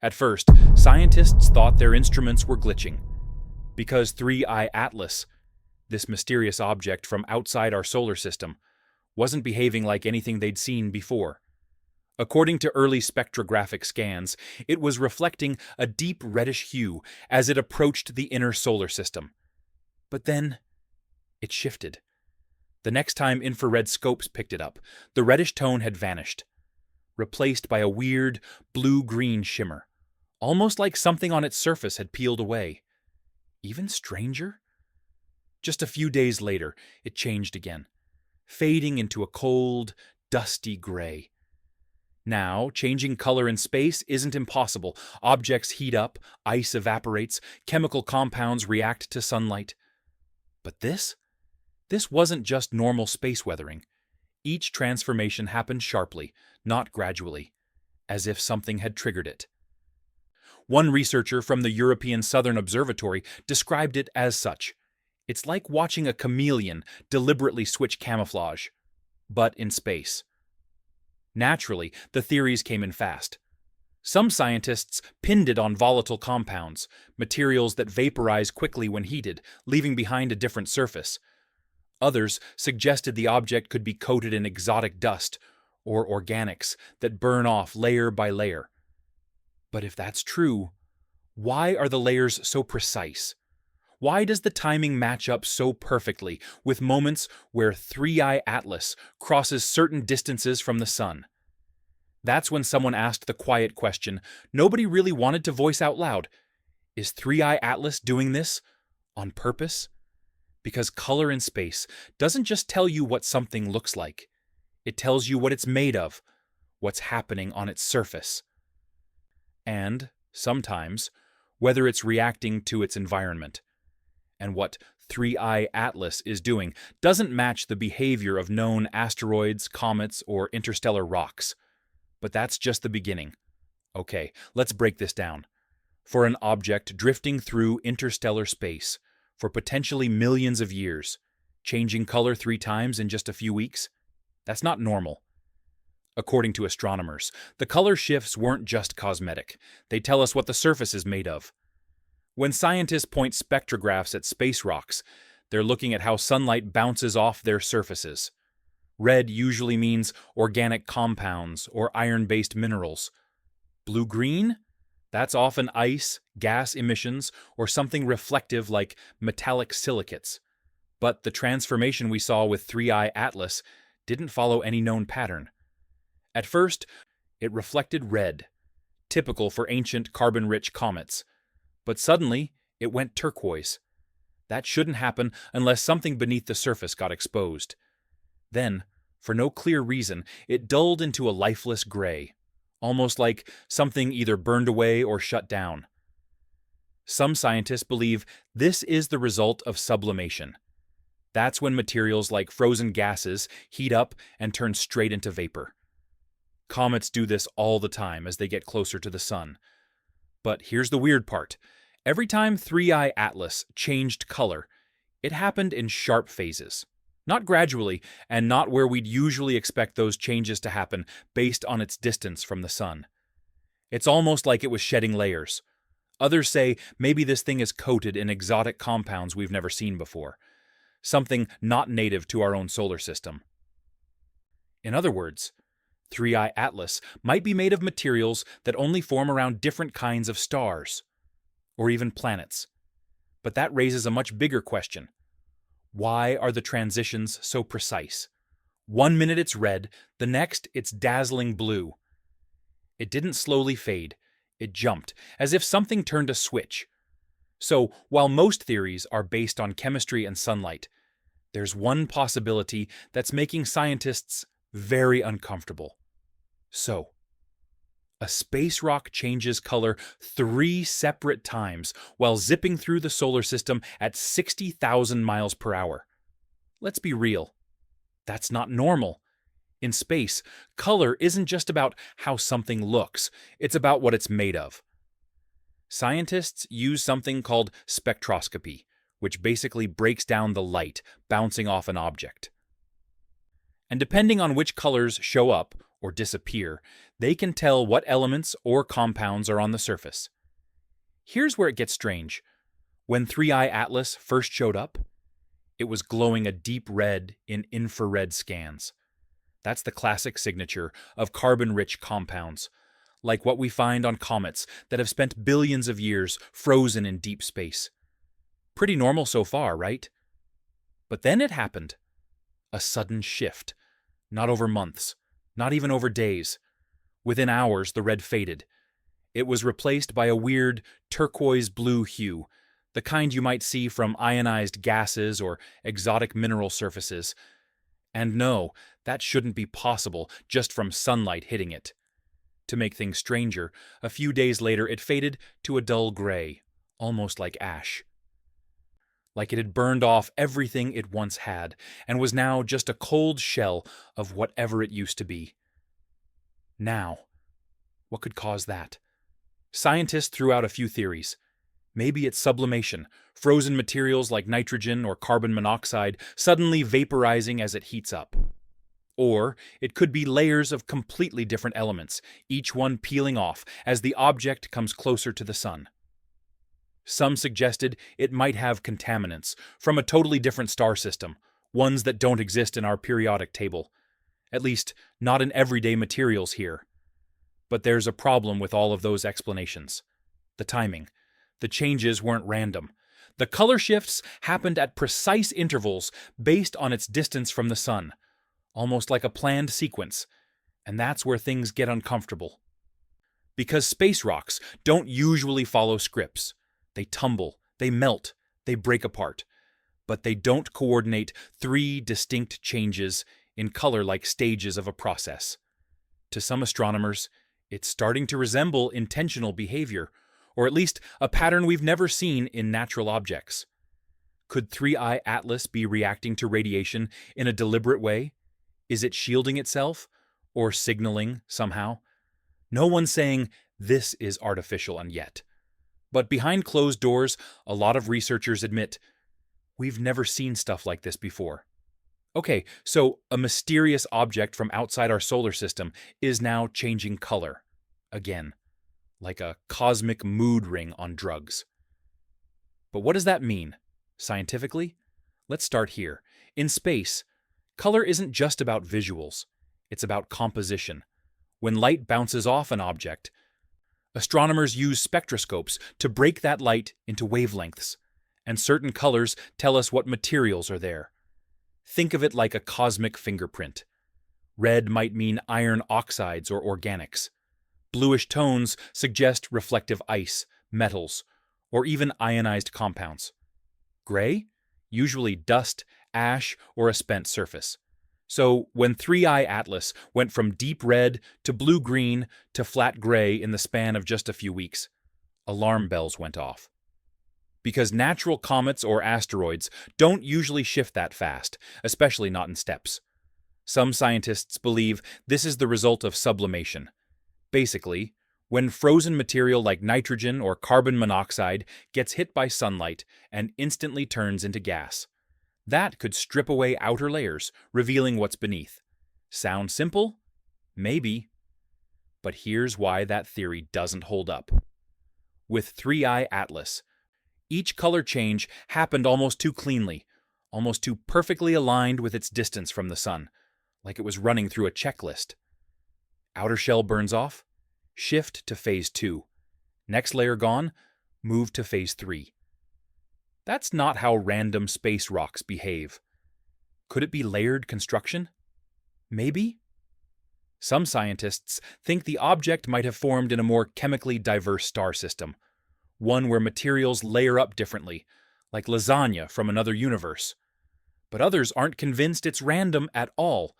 At first, scientists thought their instruments were glitching, because 3I Atlas, this mysterious object from outside our solar system, wasn't behaving like anything they'd seen before. According to early spectrographic scans, it was reflecting a deep reddish hue as it approached the inner solar system. But then, it shifted. The next time infrared scopes picked it up, the reddish tone had vanished, replaced by a weird blue-green shimmer, almost like something on its surface had peeled away. Even stranger? Just a few days later, it changed again, fading into a cold, dusty gray. Now, changing color in space isn't impossible. Objects heat up, ice evaporates, chemical compounds react to sunlight. But this wasn't just normal space weathering. Each transformation happened sharply, not gradually, as if something had triggered it. One researcher from the European Southern Observatory described it as such. It's like watching a chameleon deliberately switch camouflage, but in space. Naturally, the theories came in fast. Some scientists pinned it on volatile compounds, materials that vaporize quickly when heated, leaving behind a different surface. Others suggested the object could be coated in exotic dust or organics that burn off layer by layer. But if that's true, why are the layers so precise? Why does the timing match up so perfectly with moments where 3I Atlas crosses certain distances from the sun? That's when someone asked the quiet question nobody really wanted to voice out loud. Is 3I Atlas doing this on purpose? Because color in space doesn't just tell you what something looks like. It tells you what it's made of, what's happening on its surface. And, sometimes, whether it's reacting to its environment. And what 3I Atlas is doing doesn't match the behavior of known asteroids, comets, or interstellar rocks. But that's just the beginning. Okay, let's break this down. For an object drifting through interstellar space, for potentially millions of years, changing color 3 times in just a few weeks, that's not normal. According to astronomers, the color shifts weren't just cosmetic. They tell us what the surface is made of. When scientists point spectrographs at space rocks, they're looking at how sunlight bounces off their surfaces. Red usually means organic compounds or iron-based minerals. Blue-green? That's often ice, gas emissions, or something reflective like metallic silicates. But the transformation we saw with 3I Atlas didn't follow any known pattern. At first, it reflected red, typical for ancient carbon-rich comets. But suddenly, it went turquoise. That shouldn't happen unless something beneath the surface got exposed. Then, for no clear reason, it dulled into a lifeless gray, almost like something either burned away or shut down. Some scientists believe this is the result of sublimation. That's when materials like frozen gases heat up and turn straight into vapor. Comets do this all the time as they get closer to the sun. But here's the weird part. Every time 3I Atlas changed color, it happened in sharp phases. Not gradually, and not where we'd usually expect those changes to happen based on its distance from the sun. It's almost like it was shedding layers. Others say maybe this thing is coated in exotic compounds we've never seen before. Something not native to our own solar system. In other words, 3I Atlas might be made of materials that only form around different kinds of stars, or even planets. But that raises a much bigger question. Why are the transitions so precise? 1 minute it's red, the next it's dazzling blue. It didn't slowly fade, it jumped, as if something turned a switch. So, while most theories are based on chemistry and sunlight, there's one possibility that's making scientists very uncomfortable. So, a space rock changes color 3 separate times while zipping through the solar system at 60,000 miles per hour. Let's be real. That's not normal. In space, color isn't just about how something looks, it's about what it's made of. Scientists use something called spectroscopy, which basically breaks down the light bouncing off an object. And depending on which colors show up, or disappear, they can tell what elements or compounds are on the surface. Here's where it gets strange. When 3I Atlas first showed up, it was glowing a deep red in infrared scans. That's the classic signature of carbon-rich compounds, like what we find on comets that have spent billions of years frozen in deep space. Pretty normal so far, right? But then it happened. A sudden shift. Not over months, not even over days. Within hours, the red faded. It was replaced by a weird turquoise-blue hue, the kind you might see from ionized gases or exotic mineral surfaces. And no, that shouldn't be possible just from sunlight hitting it. To make things stranger, a few days later it faded to a dull gray, almost like ash. Like it had burned off everything it once had, and was now just a cold shell of whatever it used to be. Now, what could cause that? Scientists threw out a few theories. Maybe it's sublimation, frozen materials like nitrogen or carbon monoxide suddenly vaporizing as it heats up. Or it could be layers of completely different elements, each one peeling off as the object comes closer to the sun. Some suggested it might have contaminants from a totally different star system, ones that don't exist in our periodic table. At least, not in everyday materials here. But there's a problem with all of those explanations. The timing. The changes weren't random. The color shifts happened at precise intervals based on its distance from the sun, almost like a planned sequence, and that's where things get uncomfortable. Because space rocks don't usually follow scripts. They tumble, they melt, they break apart, but they don't coordinate three distinct changes in color like stages of a process. To some astronomers, it's starting to resemble intentional behavior, or at least a pattern we've never seen in natural objects. Could 3I Atlas be reacting to radiation in a deliberate way? Is it shielding itself, or signaling somehow? No one's saying this is artificial and yet. But behind closed doors, a lot of researchers admit, we've never seen stuff like this before. Okay, so a mysterious object from outside our solar system is now changing color. Again, like a cosmic mood ring on drugs. But what does that mean, scientifically? Let's start here. In space, color isn't just about visuals. It's about composition. When light bounces off an object, astronomers use spectroscopes to break that light into wavelengths, and certain colors tell us what materials are there. Think of it like a cosmic fingerprint. Red might mean iron oxides or organics. Bluish tones suggest reflective ice, metals, or even ionized compounds. Gray? Usually dust, ash, or a spent surface. So when 3I Atlas went from deep red to blue-green to flat gray in the span of just a few weeks, alarm bells went off. Because natural comets or asteroids don't usually shift that fast, especially not in steps. Some scientists believe this is the result of sublimation. Basically, when frozen material like nitrogen or carbon monoxide gets hit by sunlight and instantly turns into gas. That could strip away outer layers, revealing what's beneath. Sound simple? Maybe. But here's why that theory doesn't hold up. With 3I Atlas, each color change happened almost too cleanly, almost too perfectly aligned with its distance from the sun, like it was running through a checklist. Outer shell burns off, shift to phase 2. Next layer gone, move to phase 3. That's not how random space rocks behave. Could it be layered construction? Maybe? Some scientists think the object might have formed in a more chemically diverse star system, one where materials layer up differently, like lasagna from another universe. But others aren't convinced it's random at all,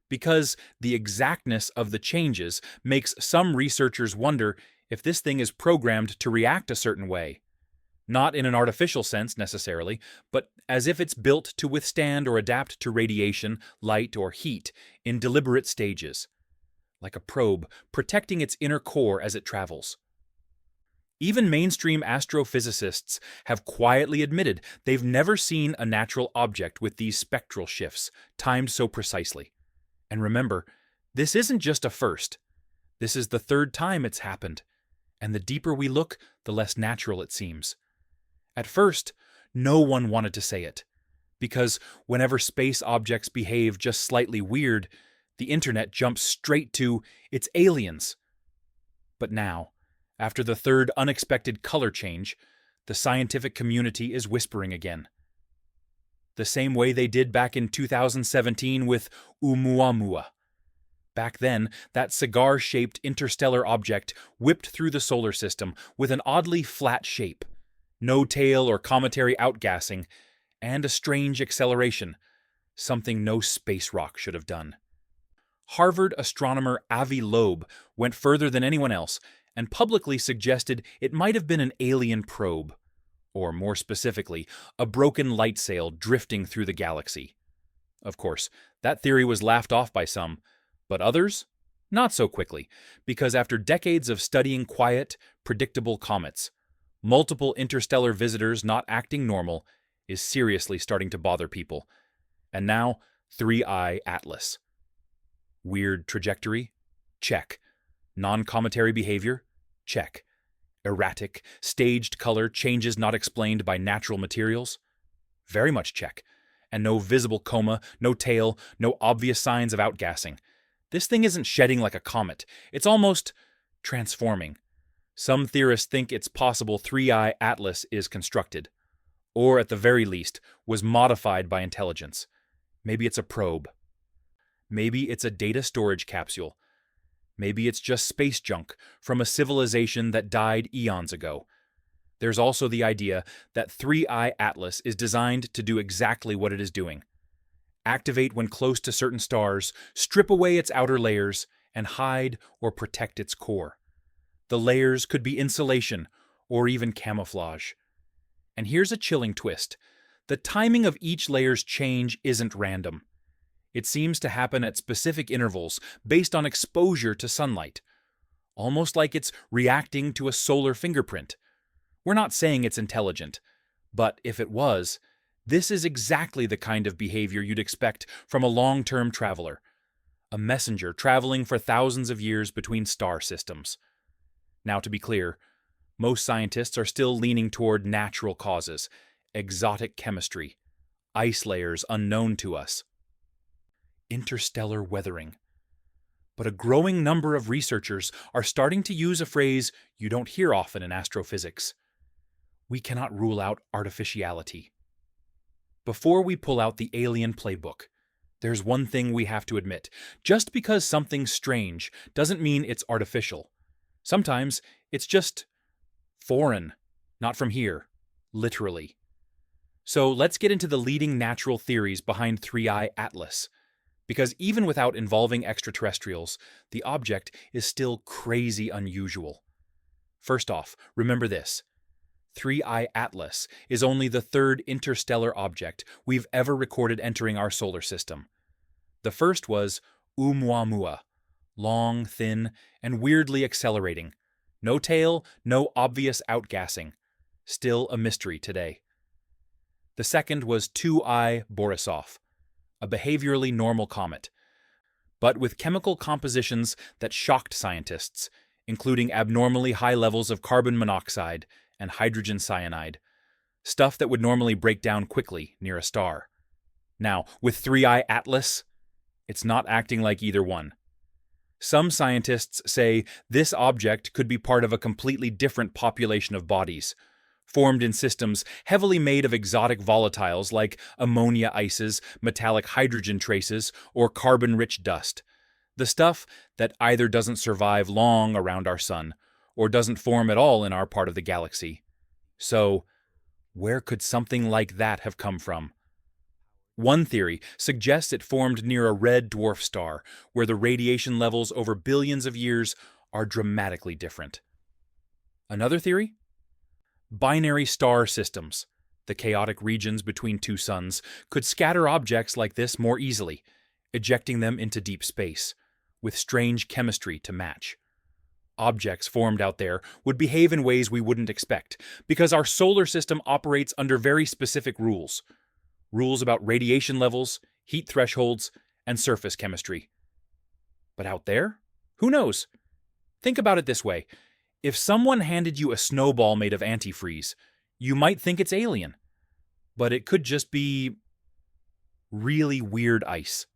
because the exactness of the changes makes some researchers wonder if this thing is programmed to react a certain way. Not in an artificial sense necessarily, but as if it's built to withstand or adapt to radiation, light, or heat in deliberate stages, like a probe protecting its inner core as it travels. Even mainstream astrophysicists have quietly admitted they've never seen a natural object with these spectral shifts, timed so precisely. And remember, This isn't just a first. This is the third time it's happened, and the deeper we look, the less natural it seems. At first, no one wanted to say it, because whenever space objects behave just slightly weird, the internet jumps straight to, "It's aliens." But now, after the third unexpected color change, the scientific community is whispering again. The same way they did back in 2017 with Oumuamua. Back then, that cigar-shaped interstellar object whipped through the solar system with an oddly flat shape, no tail or cometary outgassing, and a strange acceleration, something no space rock should have done. Harvard astronomer Avi Loeb went further than anyone else and publicly suggested it might have been an alien probe, or more specifically, a broken light sail drifting through the galaxy. Of course, that theory was laughed off by some, but others? Not so quickly, because after decades of studying quiet, predictable comets, multiple interstellar visitors not acting normal is seriously starting to bother people. And now, 3I Atlas. Weird trajectory? Check. Non-cometary behavior? Check. Erratic, staged color changes not explained by natural materials? Very much check. And no visible coma, no tail, no obvious signs of outgassing. This thing isn't shedding like a comet. It's almost transforming. Some theorists think it's possible 3I Atlas is constructed, or at the very least, was modified by intelligence. Maybe it's a probe. Maybe it's a data storage capsule. Maybe it's just space junk from a civilization that died eons ago. There's also the idea that 3I Atlas is designed to do exactly what it is doing. Activate when close to certain stars, strip away its outer layers, and hide or protect its core. The layers could be insulation or even camouflage. And here's a chilling twist. The timing of each layer's change isn't random. It seems to happen at specific intervals based on exposure to sunlight, almost like it's reacting to a solar fingerprint. We're not saying it's intelligent, but if it was, this is exactly the kind of behavior you'd expect from a long-term traveler, a messenger traveling for thousands of years between star systems. Now, to be clear, most scientists are still leaning toward natural causes, exotic chemistry, ice layers unknown to us, interstellar weathering. But a growing number of researchers are starting to use a phrase you don't hear often in astrophysics. We cannot rule out artificiality. Before we pull out the alien playbook, there's one thing we have to admit. Just because something's strange doesn't mean it's artificial. Sometimes it's just foreign, not from here, literally. So let's get into the leading natural theories behind 3I Atlas. Because even without involving extraterrestrials, the object is still crazy unusual. First off, remember this. 3I Atlas is only the third interstellar object we've ever recorded entering our solar system. The first was Oumuamua, long, thin, and weirdly accelerating. No tail, no obvious outgassing. Still a mystery today. The second was 2I Borisov, a behaviorally normal comet, but with chemical compositions that shocked scientists, including abnormally high levels of carbon monoxide and hydrogen cyanide, stuff that would normally break down quickly near a star. Now, with 3I Atlas, it's not acting like either one. Some scientists say this object could be part of a completely different population of bodies, formed in systems heavily made of exotic volatiles like ammonia ices, metallic hydrogen traces, or carbon-rich dust. The stuff that either doesn't survive long around our sun, or doesn't form at all in our part of the galaxy. So, where could something like that have come from? One theory suggests it formed near a red dwarf star, where the radiation levels over billions of years are dramatically different. Another theory? Binary star systems, the chaotic regions between two suns, could scatter objects like this more easily, ejecting them into deep space, with strange chemistry to match. Objects formed out there would behave in ways we wouldn't expect, because our solar system operates under very specific rules. Rules about radiation levels, heat thresholds, and surface chemistry. But out there? Who knows? Think about it this way. If someone handed you a snowball made of antifreeze, you might think it's alien. But it could just be really weird ice.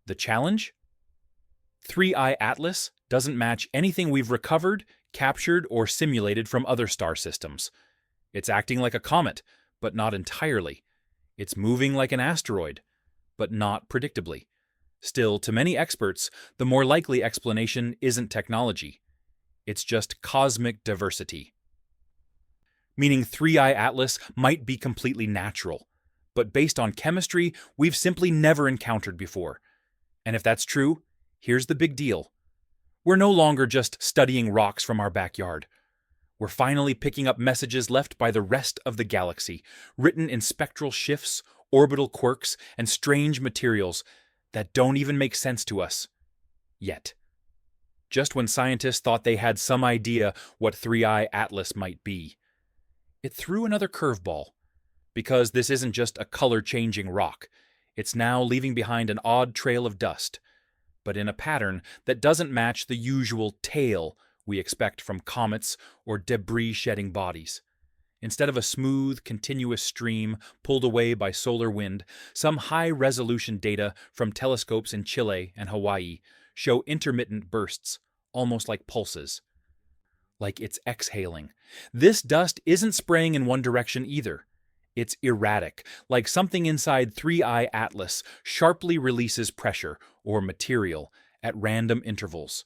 The challenge? 3I Atlas doesn't match anything we've recovered, captured, or simulated from other star systems. It's acting like a comet, but not entirely. It's moving like an asteroid, but not predictably. Still, to many experts, the more likely explanation isn't technology. It's just cosmic diversity. Meaning 3I Atlas might be completely natural, but based on chemistry we've simply never encountered before. And if that's true, here's the big deal. We're no longer just studying rocks from our backyard. We're finally picking up messages left by the rest of the galaxy, written in spectral shifts, orbital quirks, and strange materials that don't even make sense to us. Yet. Just when scientists thought they had some idea what 3I Atlas might be, it threw another curveball. Because this isn't just a color-changing rock, it's now leaving behind an odd trail of dust, but in a pattern that doesn't match the usual tail we expect from comets or debris-shedding bodies. Instead of a smooth, continuous stream pulled away by solar wind, some high-resolution data from telescopes in Chile and Hawaii show intermittent bursts, almost like pulses. Like it's exhaling. This dust isn't spraying in one direction either. It's erratic, like something inside 3I Atlas sharply releases pressure or material at random intervals.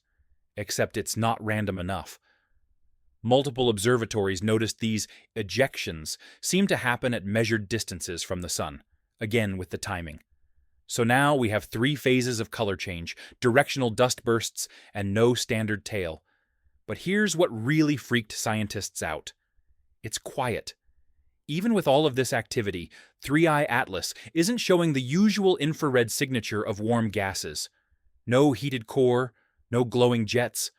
Except it's not random enough. Multiple observatories noticed these ejections seem to happen at measured distances from the sun, again with the timing. So now we have 3 phases of color change, directional dust bursts, and no standard tail. But here's what really freaked scientists out. It's quiet. Even with all of this activity, 3I Atlas isn't showing the usual infrared signature of warm gases. No heated core, no glowing jets.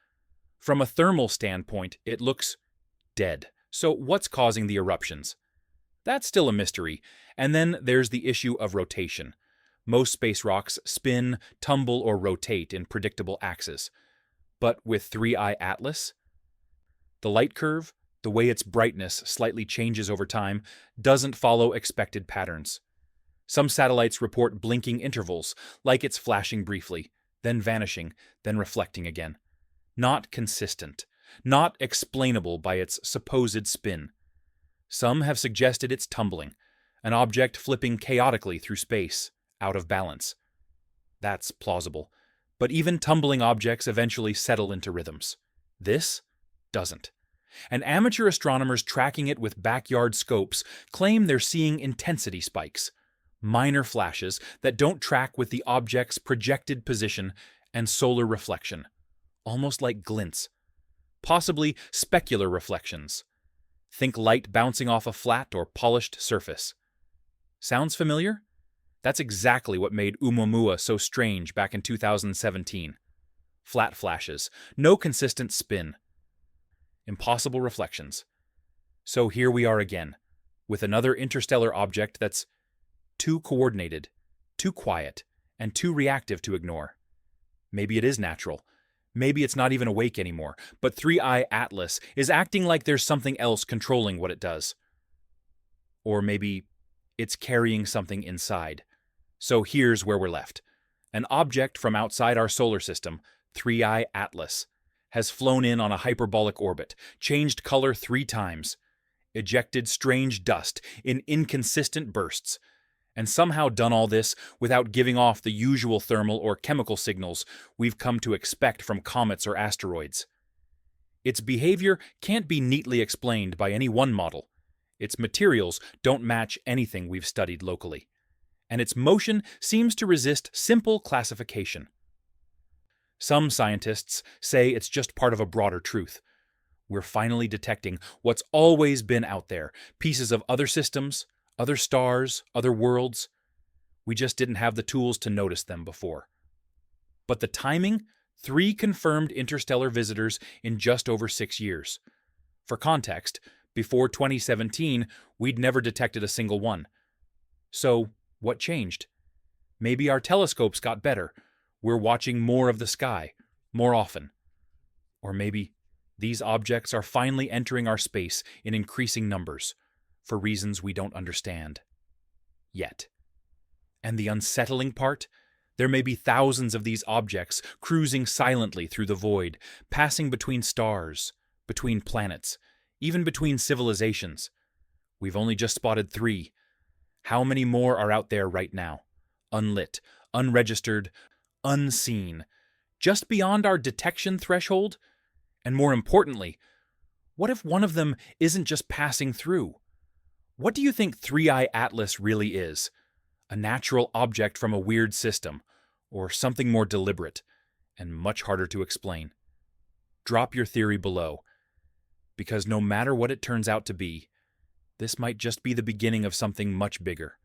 From a thermal standpoint, it looks dead. So what's causing the eruptions? That's still a mystery. And then there's the issue of rotation. Most space rocks spin, tumble, or rotate in predictable axes. But with 3I Atlas, the light curve, the way its brightness slightly changes over time, doesn't follow expected patterns. Some satellites report blinking intervals, like it's flashing briefly, then vanishing, then reflecting again. Not consistent, not explainable by its supposed spin. Some have suggested it's tumbling, an object flipping chaotically through space, out of balance. That's plausible, but even tumbling objects eventually settle into rhythms. This doesn't. And amateur astronomers tracking it with backyard scopes claim they're seeing intensity spikes, minor flashes that don't track with the object's projected position and solar reflection, almost like glints, possibly specular reflections. Think light bouncing off a flat or polished surface. Sounds familiar? That's exactly what made Oumuamua so strange back in 2017. Flat flashes, no consistent spin. Impossible reflections. So here we are again, with another interstellar object that's too coordinated, too quiet, and too reactive to ignore. Maybe it is natural. Maybe it's not even awake anymore, but 3I Atlas is acting like there's something else controlling what it does. Or maybe it's carrying something inside. So here's where we're left. An object from outside our solar system, 3I Atlas, has flown in on a hyperbolic orbit, changed color 3 times, ejected strange dust in inconsistent bursts, and somehow done all this without giving off the usual thermal or chemical signals we've come to expect from comets or asteroids. Its behavior can't be neatly explained by any one model. Its materials don't match anything we've studied locally. And its motion seems to resist simple classification. Some scientists say it's just part of a broader truth. We're finally detecting what's always been out there, pieces of other systems, other stars, other worlds. We just didn't have the tools to notice them before. But the timing? 3 confirmed interstellar visitors in just over 6 years. For context, before 2017, we'd never detected a single one. So, what changed? Maybe our telescopes got better. we're watching more of the sky, more often. Or maybe these objects are finally entering our space in increasing numbers, for reasons we don't understand yet. And the unsettling part? There may be thousands of these objects cruising silently through the void, passing between stars, between planets, even between civilizations. We've only just spotted 3. How many more are out there right now? Unlit, unregistered, unseen, just beyond our detection threshold? And more importantly, what if one of them isn't just passing through? What do you think 3I Atlas really is? A natural object from a weird system, or something more deliberate, and much harder to explain? Drop your theory below, because no matter what it turns out to be, this might just be the beginning of something much bigger.